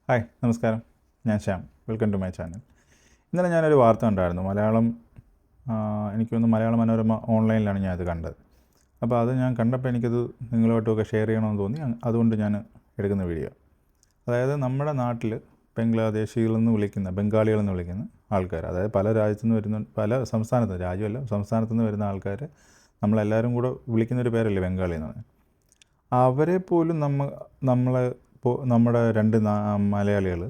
Hi നമസ്കാരം, ഞാൻ Shyam. Welcome to my channel. ഇന്നലെ ഞാനൊരു വാർത്ത കണ്ടായിരുന്നു. എനിക്ക് തോന്നുന്നു മലയാള മനോരമ ഓൺലൈനിലാണ് ഞാനത് കണ്ടത്. അപ്പോൾ അത് ഞാൻ കണ്ടപ്പോൾ എനിക്കത് നിങ്ങളുമായിട്ടൊക്കെ ഷെയർ ചെയ്യണമെന്ന് തോന്നി. അതുകൊണ്ട് ഞാൻ എടുക്കുന്ന വീഡിയോ. അതായത് നമ്മുടെ നാട്ടിൽ ബംഗ്ലാദേശികളെന്ന് വിളിക്കുന്ന ആൾക്കാർ, അതായത് പല രാജ്യത്തു നിന്ന് വരുന്ന, പല സംസ്ഥാനത്ത്, രാജ്യമല്ല സംസ്ഥാനത്തു നിന്ന് വരുന്ന ആൾക്കാർ നമ്മളെല്ലാവരും കൂടെ വിളിക്കുന്നൊരു പേരല്ലേ ബംഗാളി എന്ന് പറഞ്ഞാൽ. അവരെ പോലും നമ്മുടെ രണ്ട് മലയാളികൾ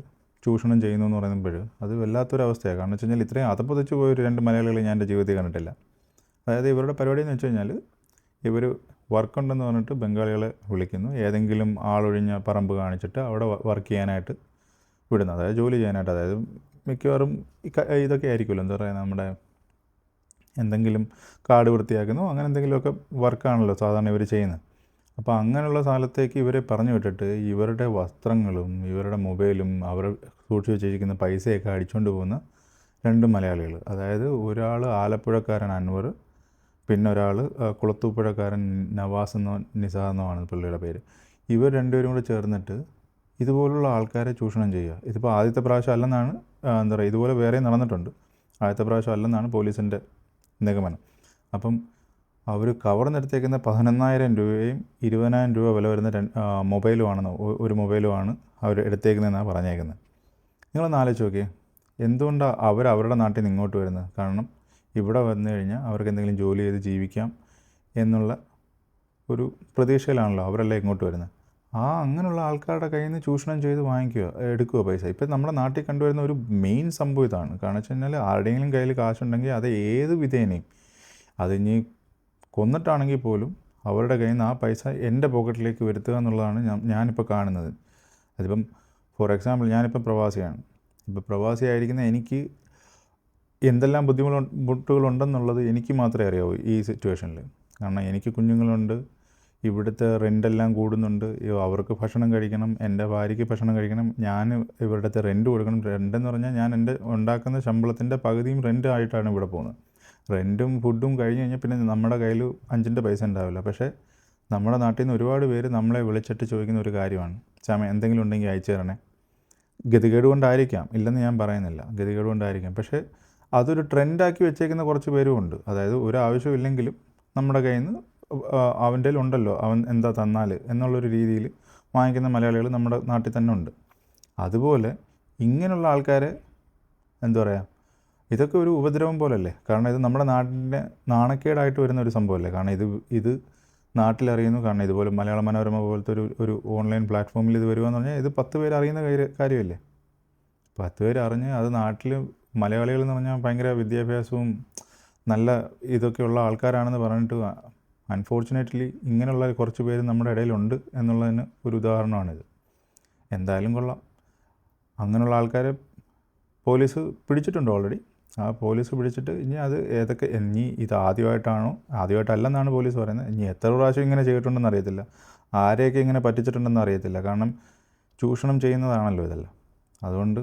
ചൂഷണം ചെയ്യുന്നു എന്ന് പറയുമ്പോൾ അത് വല്ലാത്തൊരവസ്ഥയാണ്. കാരണം വെച്ച് കഴിഞ്ഞാൽ ഇത്രയും അതപ്പതിച്ച് പോയൊരു രണ്ട് മലയാളികൾ ഞാൻ എൻ്റെ ജീവിതത്തിൽ കണ്ടിട്ടില്ല. അതായത് ഇവരുടെ പരിപാടി എന്ന് വെച്ച് കഴിഞ്ഞാൽ ഇവർ വർക്കുണ്ടെന്ന് പറഞ്ഞിട്ട് ബംഗാളികളെ വിളിക്കുന്നു. ഏതെങ്കിലും ആളൊഴിഞ്ഞ പറമ്പ് കാണിച്ചിട്ട് അവിടെ വർക്ക് ചെയ്യാനായിട്ട് വിടുന്നു, അതായത് ജോലി ചെയ്യാനായിട്ട്. അതായത് മിക്കവാറും ഇതൊക്കെ ആയിരിക്കുമല്ലോ, എന്താ പറയുക, നമ്മുടെ എന്തെങ്കിലും കാട് വൃത്തിയാക്കുന്നു, അങ്ങനെ എന്തെങ്കിലുമൊക്കെ വർക്കാണല്ലോ സാധാരണ ഇവർ ചെയ്യുന്നത്. അപ്പോൾ അങ്ങനെയുള്ള സ്ഥലത്തേക്ക് ഇവരെ പറഞ്ഞു വിട്ടിട്ട് ഇവരുടെ വസ്ത്രങ്ങളും ഇവരുടെ മൊബൈലും അവർ സൂക്ഷിച്ച് വെച്ചിരിക്കുന്ന പൈസയൊക്കെ അടിച്ചുകൊണ്ട് പോകുന്ന രണ്ട് മലയാളികൾ. അതായത് ഒരാൾ ആലപ്പുഴക്കാരൻ അൻവർ, പിന്നെ ഒരാൾ കുളത്തൂപ്പുഴക്കാരൻ നവാസ് എന്നോ നിസാർ എന്നോ ആണ് പുള്ളിയുടെ പേര്. ഇവർ രണ്ടുപേരും കൂടെ ചേർന്നിട്ട് ഇതുപോലുള്ള ആൾക്കാരെ ചൂഷണം ചെയ്യുക. ഇതിപ്പോൾ ആദ്യത്തെ പ്രാവശ്യം അല്ലെന്നാണ്, എന്താ പറയുക, ഇതുപോലെ വേറെ നടന്നിട്ടുണ്ട്. ആദ്യത്തെ പ്രാവശ്യം അല്ലെന്നാണ് പോലീസിൻ്റെ നിഗമനം. അപ്പം അവർ കവർന്നെടുത്തേക്കുന്ന 11,000 രൂപയും 20,000 രൂപ വില വരുന്ന ഒരു മൊബൈലുമാണ് അവർ എടുത്തേക്കുന്നതെന്നാണ് പറഞ്ഞേക്കുന്നത്. നിങ്ങളൊന്ന് ആലോചിച്ച് നോക്കിയേ, എന്തുകൊണ്ടാണ് അവരുടെ നാട്ടിൽ നിന്ന് ഇങ്ങോട്ട് വരുന്നത്? കാരണം ഇവിടെ വന്നു കഴിഞ്ഞാൽ അവർക്ക് എന്തെങ്കിലും ജോലി ചെയ്ത് ജീവിക്കാം എന്നുള്ള ഒരു പ്രതീക്ഷയിലാണല്ലോ അവരെല്ലാം ഇങ്ങോട്ട് വരുന്നത്. അങ്ങനെയുള്ള ആൾക്കാരുടെ കയ്യിൽ നിന്ന് ചൂഷണം ചെയ്ത് എടുക്കുക പൈസ. ഇപ്പം നമ്മുടെ നാട്ടിൽ കണ്ടുവരുന്ന ഒരു മെയിൻ സംഭവം ഇതാണ്. കാരണം വെച്ച് കഴിഞ്ഞാൽ ആരുടെയെങ്കിലും കയ്യിൽ കാശുണ്ടെങ്കിൽ അത് ഏത് വിധേനയും, അതിനി കൊന്നിട്ടാണെങ്കിൽ പോലും അവരുടെ കയ്യിൽ നിന്ന് ആ പൈസ എൻ്റെ പോക്കറ്റിലേക്ക് വരുത്തുക എന്നുള്ളതാണ് ഞാനിപ്പോൾ കാണുന്നത്. അതിപ്പം ഫോർ എക്സാമ്പിൾ ഞാനിപ്പോൾ പ്രവാസിയാണ്. ഇപ്പോൾ പ്രവാസിയായിരിക്കുന്ന എനിക്ക് എന്തെല്ലാം ബുദ്ധിമുട്ടുകളുണ്ടെന്നുള്ളത് എനിക്ക് മാത്രമേ അറിയാവൂ ഈ സിറ്റുവേഷനിൽ. കാരണം എനിക്ക് കുഞ്ഞുങ്ങളുണ്ട്, ഇവിടുത്തെ റെൻ്റെല്ലാം കൂടുന്നുണ്ട്, അവർക്ക് ഭക്ഷണം കഴിക്കണം, എൻ്റെ ഭാര്യയ്ക്ക് ഭക്ഷണം കഴിക്കണം, ഞാൻ ഇവിടുത്തെ റെൻറ്റ് കൊടുക്കണം. റെൻ്റെന്ന് പറഞ്ഞാൽ ഞാൻ എൻ്റെ ഉണ്ടാക്കുന്ന ശമ്പളത്തിൻ്റെ പകുതിയും റെൻ്റ് ആയിട്ടാണ് ഇവിടെ പോകുന്നത്. റെൻറ്റും ഫുഡും കഴിഞ്ഞ് കഴിഞ്ഞാൽ പിന്നെ നമ്മുടെ കയ്യിൽ 5 പൈസ ഉണ്ടാവില്ല. പക്ഷേ നമ്മുടെ നാട്ടിൽ നിന്ന് ഒരുപാട് പേര് നമ്മളെ വിളിച്ചിട്ട് ചോദിക്കുന്ന ഒരു കാര്യമാണ്, ചാമ എന്തെങ്കിലും ഉണ്ടെങ്കിൽ അയച്ചു തരണേ. ഗതികേട് കൊണ്ടായിരിക്കാം, ഇല്ലെന്ന് ഞാൻ പറയുന്നില്ല, ഗതികേട് കൊണ്ടായിരിക്കാം. പക്ഷേ അതൊരു ട്രെൻഡാക്കി വെച്ചേക്കുന്ന കുറച്ച് പേരും ഉണ്ട്. അതായത് ഒരു ആവശ്യമില്ലെങ്കിലും നമ്മുടെ കയ്യിൽ നിന്ന് അവൻ്റെ ഉണ്ടല്ലോ, അവൻ എന്താ തന്നാൽ എന്നുള്ളൊരു രീതിയിൽ വാങ്ങിക്കുന്ന മലയാളികൾ നമ്മുടെ നാട്ടിൽ തന്നെ ഉണ്ട്. അതുപോലെ ഇങ്ങനെയുള്ള ആൾക്കാരെ എന്താ പറയുക, ഇതൊക്കെ ഒരു ഉപദ്രവം പോലല്ലേ? കാരണം ഇത് നമ്മുടെ നാടിൻ്റെ നാണക്കേടായിട്ട് വരുന്ന ഒരു സംഭവമല്ലേ? കാരണം ഇത് നാട്ടിലറിയുന്നു. കാരണം ഇതുപോലെ മലയാള മനോരമ പോലത്തെ ഒരു ഓൺലൈൻ പ്ലാറ്റ്ഫോമിൽ ഇത് വരുക എന്ന് പറഞ്ഞാൽ ഇത് 10 പേര് അറിയുന്ന കാര്യമല്ലേ? 10 പേര് അറിഞ്ഞ് അത് നാട്ടിൽ മലയാളികൾ എന്ന് പറഞ്ഞാൽ ഭയങ്കര വിദ്യാഭ്യാസവും നല്ല ഇതൊക്കെയുള്ള ആൾക്കാരാണെന്ന് പറഞ്ഞിട്ട് അൺഫോർച്ചുനേറ്റ്ലി ഇങ്ങനെയുള്ള കുറച്ച് പേര് നമ്മുടെ ഇടയിലുണ്ട് എന്നുള്ളതിന് ഒരു ഉദാഹരണമാണിത്. എന്തായാലും കൊള്ളാം. അങ്ങനെയുള്ള ആൾക്കാരെ പോലീസ് പിടിച്ചിട്ടുണ്ട് ഓൾറെഡി. ആ പോലീസ് പിടിച്ചിട്ട് ഇനി ഇത് ആദ്യമായിട്ടല്ലെന്നാണ് പോലീസ് പറയുന്നത്. ഇനി എത്ര പ്രാവശ്യം ഇങ്ങനെ ചെയ്തിട്ടുണ്ടെന്ന് അറിയത്തില്ല, ആരെയൊക്കെ ഇങ്ങനെ പറ്റിച്ചിട്ടുണ്ടെന്ന് അറിയത്തില്ല. കാരണം ചൂഷണം ചെയ്യുന്നതാണല്ലോ ഇതെല്ലാം. അതുകൊണ്ട്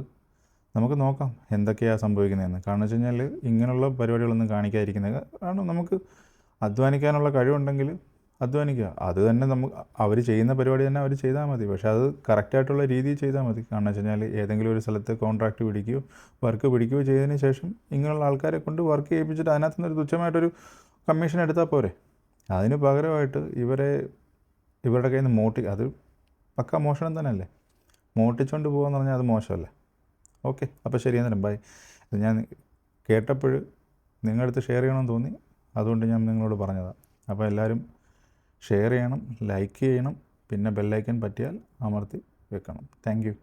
നമുക്ക് നോക്കാം എന്തൊക്കെയാണ് സംഭവിക്കുന്നതെന്ന്. കാരണം വെച്ച് കഴിഞ്ഞാൽ ഇങ്ങനെയുള്ള പരിപാടികളൊന്നും കാണിക്കാതിരിക്കുന്നത്. കാരണം നമുക്ക് അധ്വാനിക്കാനുള്ള കഴിവുണ്ടെങ്കിൽ അധ്വാനിക്കുക. അത് തന്നെ അവർ ചെയ്യുന്ന പരിപാടി തന്നെ അവർ ചെയ്താൽ മതി. പക്ഷേ അത് കറക്റ്റായിട്ടുള്ള രീതിയിൽ ചെയ്താൽ മതി. കാരണം വെച്ച് കഴിഞ്ഞാൽ ഏതെങ്കിലും ഒരു സ്ഥലത്ത് കോൺട്രാക്റ്റ് വർക്ക് പിടിക്കുകയോ ചെയ്തതിന് ശേഷം ഇങ്ങനെയുള്ള ആൾക്കാരെ കൊണ്ട് വർക്ക് ചെയ്യിപ്പിച്ചിട്ട് അതിനകത്ത് നിന്നൊരു തുച്ഛമായിട്ടൊരു കമ്മീഷൻ എടുത്താൽ പോരെ. അതിന് പകരമായിട്ട് ഇവരുടെ കയ്യിൽ നിന്ന് അത് പക്ക മോഷണം തന്നെയല്ലേ? മോട്ടിച്ചുകൊണ്ട് പോകുകയെന്ന് പറഞ്ഞാൽ അത് മോശമല്ലേ? ഓക്കെ, അപ്പോൾ ശരി, എന്നാലും ബൈ. ഇത് ഞാൻ കേട്ടപ്പോൾ നിങ്ങളുടെ അടുത്ത് ഷെയർ ചെയ്യണമെന്ന് തോന്നി, അതുകൊണ്ട് ഞാൻ നിങ്ങളോട് പറഞ്ഞതാണ്. അപ്പോൾ എല്ലാവരും ഷെയർ ചെയ്യണം, ലൈക്ക് ചെയ്യണം, പിന്നെ ബെല്ലൈക്കൺ പറ്റിയാൽ അമർത്തി വെക്കണം. Thank you.